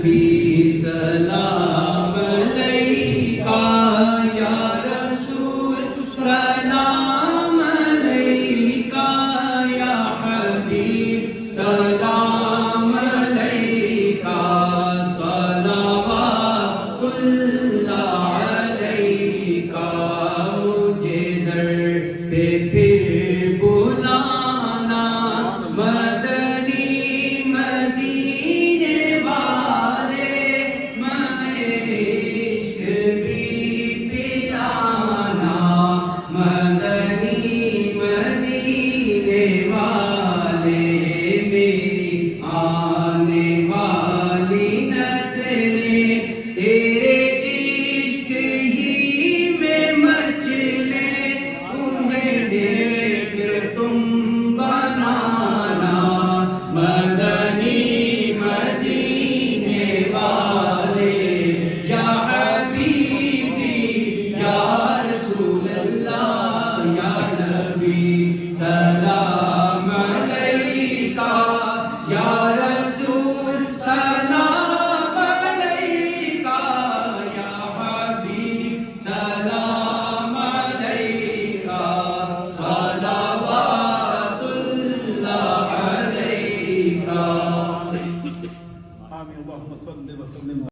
نبی سلام علیکہ یا رسول سلام علیکہ یا حبیب سلام علیکہ صلوات اللہ علیکہ مجھے در پہ پھر بلانا مدنی مدینے والے عشق بھی پلانا مدنی مدینے والے میری آنے والی نسلیں تیرے عشق ہی میں مچلے انہیں دیکھ تم بنانا مدنی مدینے والے یا حبیبی یا رسول اللہ یا نبی سلام علیکہ یا رسول سلام علیکہ یا حبیب سلام علیکہ صلوات اللہ علیکہ آمين اللهم صل وسلم